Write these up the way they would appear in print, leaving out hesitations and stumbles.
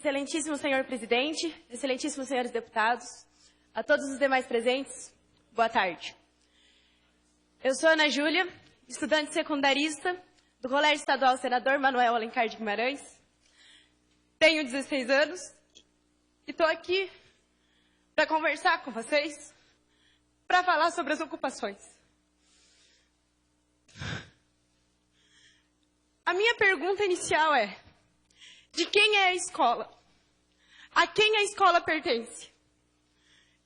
Excelentíssimo senhor presidente, excelentíssimos senhores deputados, a todos os demais presentes, boa tarde. Eu sou Ana Júlia, estudante secundarista do Colégio Estadual Senador Manuel Alencar de Guimarães. Tenho 16 anos e estou aqui para conversar com vocês, para falar sobre as ocupações. A minha pergunta inicial é: de quem é a escola? A quem a escola pertence?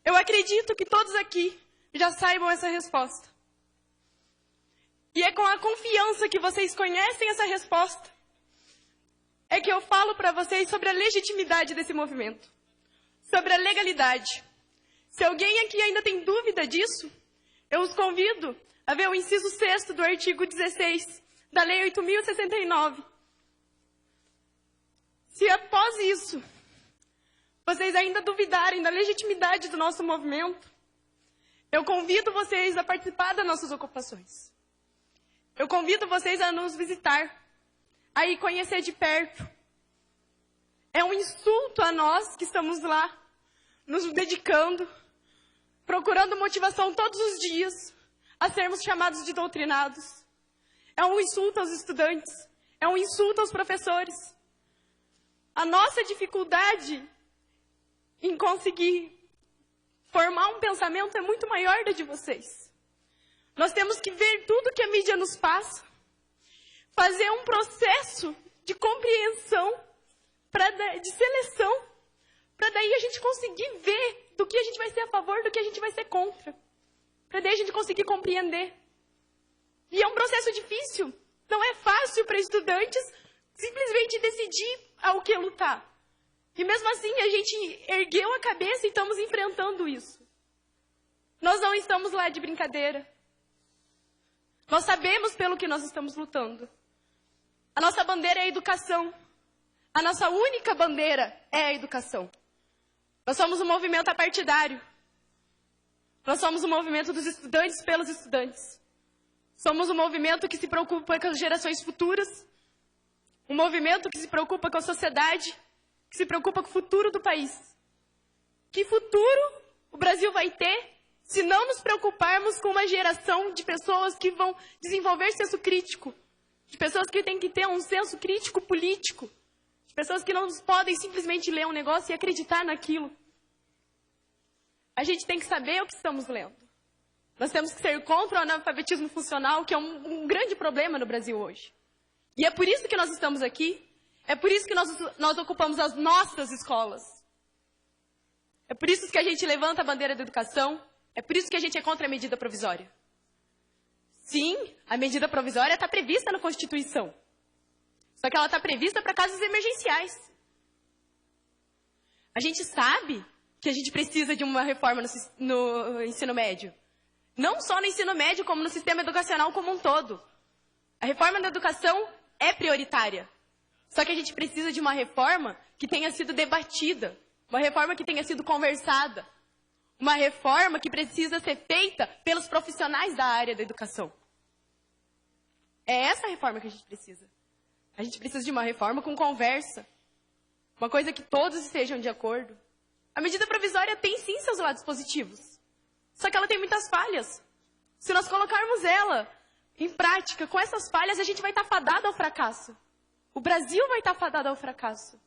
Eu acredito que todos aqui já saibam essa resposta. E é com a confiança que vocês conhecem essa resposta é que eu falo para vocês sobre a legitimidade desse movimento, sobre a legalidade. Se alguém aqui ainda tem dúvida disso, eu os convido a ver o inciso 6º do artigo 16 da Lei 8.069. Se após isso, vocês ainda duvidarem da legitimidade do nosso movimento, eu convido vocês a participar das nossas ocupações. Eu convido vocês a nos visitar, a ir conhecer de perto. É um insulto a nós que estamos lá, nos dedicando, procurando motivação todos os dias, a sermos chamados de doutrinados. É um insulto aos estudantes, é um insulto aos professores. A nossa dificuldade em conseguir formar um pensamento é muito maior da de vocês. Nós temos que ver tudo que a mídia nos passa, fazer um processo de compreensão, de seleção, para daí a gente conseguir ver do que a gente vai ser a favor, do que a gente vai ser contra. Para daí a gente conseguir compreender. E é um processo difícil, não é fácil para estudantes simplesmente decidir ao que lutar. E mesmo assim a gente ergueu a cabeça e estamos enfrentando isso. Nós não estamos lá de brincadeira. Nós sabemos pelo que nós estamos lutando. A nossa bandeira é a educação. A nossa única bandeira é a educação. Nós somos um movimento apartidário. Nós somos um movimento dos estudantes pelos estudantes. Somos um movimento que se preocupa com as gerações futuras. Um movimento que se preocupa com a sociedade, que se preocupa com o futuro do país. Que futuro o Brasil vai ter se não nos preocuparmos com uma geração de pessoas que vão desenvolver senso crítico, de pessoas que têm que ter um senso crítico político, de pessoas que não podem simplesmente ler um negócio e acreditar naquilo. A gente tem que saber o que estamos lendo. Nós temos que ser contra o analfabetismo funcional, que é um grande problema no Brasil hoje. E é por isso que nós estamos aqui, é por isso que nós ocupamos as nossas escolas. É por isso que a gente levanta a bandeira da educação, é por isso que a gente é contra a medida provisória. Sim, a medida provisória está prevista na Constituição. Só que ela está prevista para casos emergenciais. A gente sabe que a gente precisa de uma reforma no ensino médio. Não só no ensino médio, como no sistema educacional como um todo. A reforma da educação é prioritária. Só que a gente precisa de uma reforma que tenha sido debatida, uma reforma que tenha sido conversada, uma reforma que precisa ser feita pelos profissionais da área da educação. É essa a reforma que a gente precisa. A gente precisa de uma reforma com conversa, uma coisa que todos estejam de acordo. A medida provisória tem sim seus lados positivos, só que ela tem muitas falhas. Se nós colocarmos ela em prática, com essas falhas, a gente vai estar fadado ao fracasso. O Brasil vai estar fadado ao fracasso.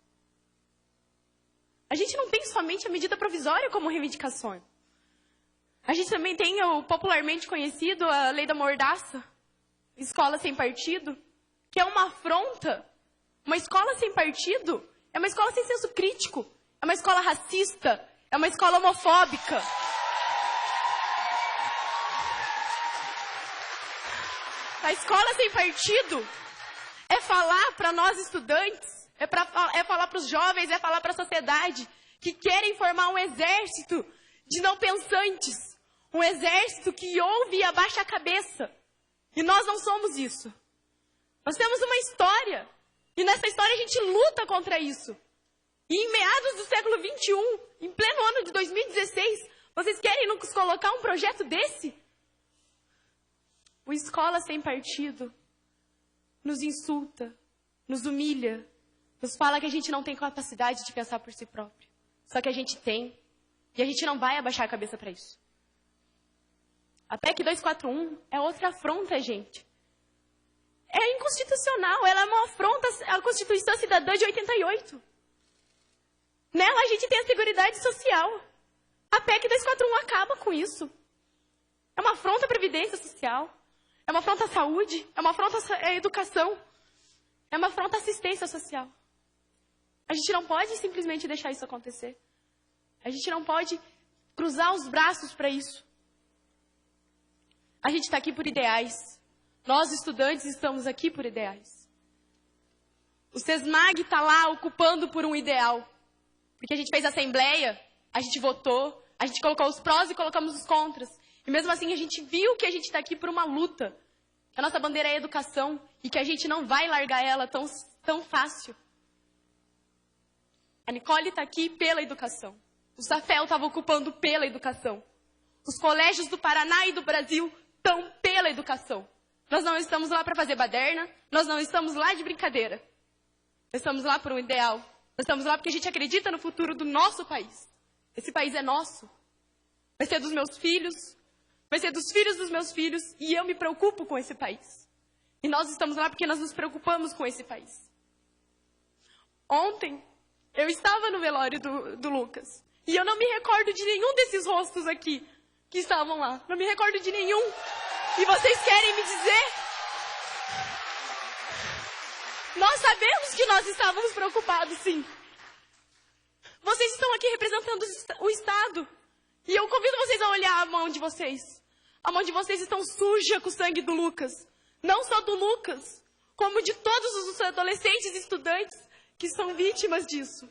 A gente não tem somente a medida provisória como reivindicação. A gente também tem o popularmente conhecido, a lei da mordaça, escola sem partido, que é uma afronta. Uma escola sem partido é uma escola sem senso crítico, é uma escola racista, é uma escola homofóbica. A escola sem partido é falar para nós estudantes, é falar para os jovens, é falar para a sociedade que querem formar um exército de não pensantes, um exército que ouve e abaixa a cabeça. E nós não somos isso. Nós temos uma história, e nessa história a gente luta contra isso. E em meados do século XXI, em pleno ano de 2016, vocês querem nos colocar um projeto desse? O Escola Sem Partido nos insulta, nos humilha, nos fala que a gente não tem capacidade de pensar por si próprio. Só que a gente tem. E a gente não vai abaixar a cabeça para isso. A PEC 241 é outra afronta, gente. É inconstitucional. Ela é uma afronta à Constituição Cidadã de 88. Nela a gente tem a Seguridade Social. A PEC 241 acaba com isso. É uma afronta à Previdência Social. É uma afronta à saúde. É uma afronta à educação. É uma afronta à assistência social. A gente não pode simplesmente deixar isso acontecer. A gente não pode cruzar os braços para isso. A gente está aqui por ideais. Nós, estudantes, estamos aqui por ideais. O SESMAG está lá ocupando por um ideal. Porque a gente fez assembleia, a gente votou, a gente colocou os prós e colocamos os contras. E mesmo assim a gente viu que a gente está aqui por uma luta. Que a nossa bandeira é a educação e que a gente não vai largar ela tão fácil. A Nicole está aqui pela educação. O Safel estava ocupando pela educação. Os colégios do Paraná e do Brasil estão pela educação. Nós não estamos lá para fazer baderna, nós não estamos lá de brincadeira. Nós estamos lá por um ideal. Nós estamos lá porque a gente acredita no futuro do nosso país. Esse país é nosso. Vai ser dos meus filhos, vai ser dos filhos dos meus filhos, e eu me preocupo com esse país. E nós estamos lá porque nós nos preocupamos com esse país. Ontem, eu estava no velório do Lucas. E eu não me recordo de nenhum desses rostos aqui que estavam lá. Não me recordo de nenhum. E vocês querem me dizer? Nós sabemos que nós estávamos preocupados, sim. Vocês estão aqui representando o Estado. E eu convido vocês a olhar a mão de vocês. A mão de vocês está suja com o sangue do Lucas. Não só do Lucas, como de todos os adolescentes e estudantes que são vítimas disso.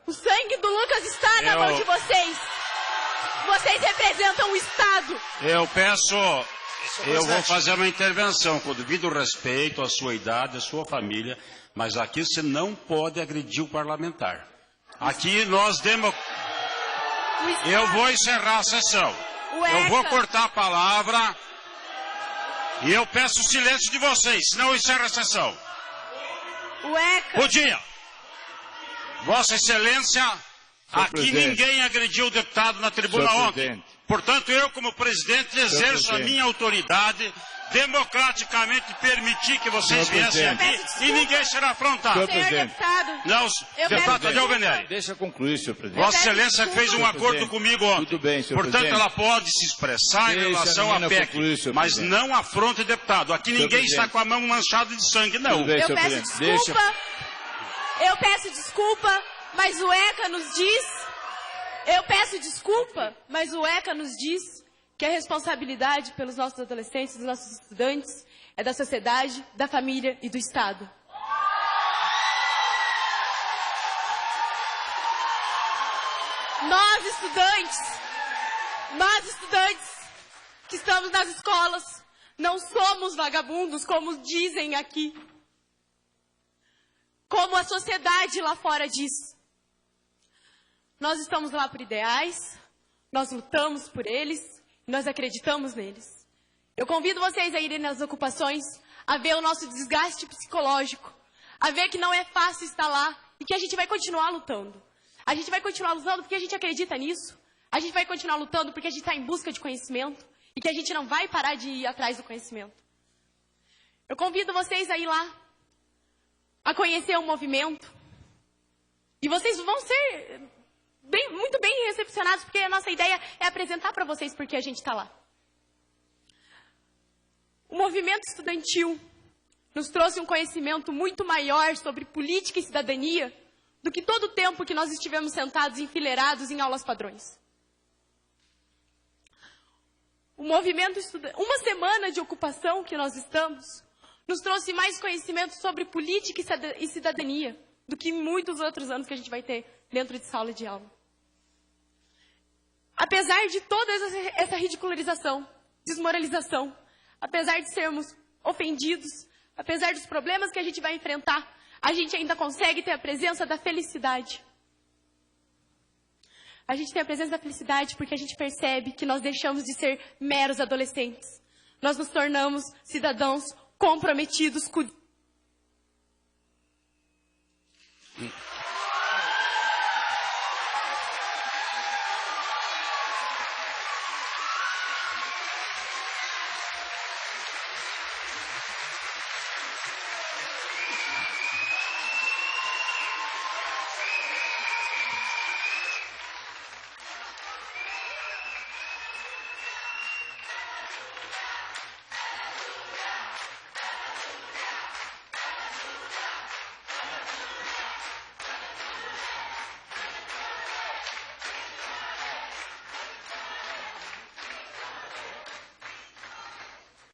O sangue do Lucas está na mão de vocês. Vocês representam o Estado. Eu vou fazer uma intervenção com devido respeito à sua idade, à sua família, mas aqui você não pode agredir o parlamentar. Aqui nós Eu vou encerrar a sessão. Eu vou cortar a palavra e eu peço o silêncio de vocês, senão eu encerro a sessão. Bom dia. Vossa Excelência, aqui ninguém agrediu o deputado na tribuna ontem. Portanto, eu, como presidente, exerço a minha autoridade democraticamente permitir que vocês viessem aqui e ninguém será afrontado. Senhor deputado. Não, deputado Tadeu Venere. Deixa eu concluir, senhor presidente. Vossa Excelência fez um acordo comigo ontem. Tudo bem, senhor Portanto, presidente. ela pode se expressar em relação à PEC, mas não afronte deputado. Aqui ninguém está com a mão manchada de sangue, não. Tudo bem, Eu senhor peço presidente. desculpa. Eu peço desculpa, mas o ECA nos diz... Eu peço desculpa, mas o ECA nos diz que a responsabilidade pelos nossos adolescentes, dos nossos estudantes, é da sociedade, da família e do Estado. Nós estudantes que estamos nas escolas, não somos vagabundos, como dizem aqui. Como a sociedade lá fora diz. Nós estamos lá por ideais, nós lutamos por eles, nós acreditamos neles. Eu convido vocês a irem nas ocupações, a ver o nosso desgaste psicológico, a ver que não é fácil estar lá e que a gente vai continuar lutando. A gente vai continuar lutando porque a gente acredita nisso. A gente vai continuar lutando porque a gente está em busca de conhecimento e que a gente não vai parar de ir atrás do conhecimento. Eu convido vocês a ir lá, a conhecer o movimento. E vocês vão ser muito bem recepcionados, porque a nossa ideia é apresentar para vocês porque a gente está lá. O movimento estudantil nos trouxe um conhecimento muito maior sobre política e cidadania do que todo o tempo que nós estivemos sentados enfileirados em aulas padrões. O movimento uma semana de ocupação que nós estamos nos trouxe mais conhecimento sobre política e cidadania do que muitos outros anos que a gente vai ter dentro de sala de aula. Apesar de toda essa ridicularização, desmoralização, apesar de sermos ofendidos, apesar dos problemas que a gente vai enfrentar, a gente ainda consegue ter a presença da felicidade. A gente tem a presença da felicidade porque a gente percebe que nós deixamos de ser meros adolescentes. Nós nos tornamos cidadãos comprometidos com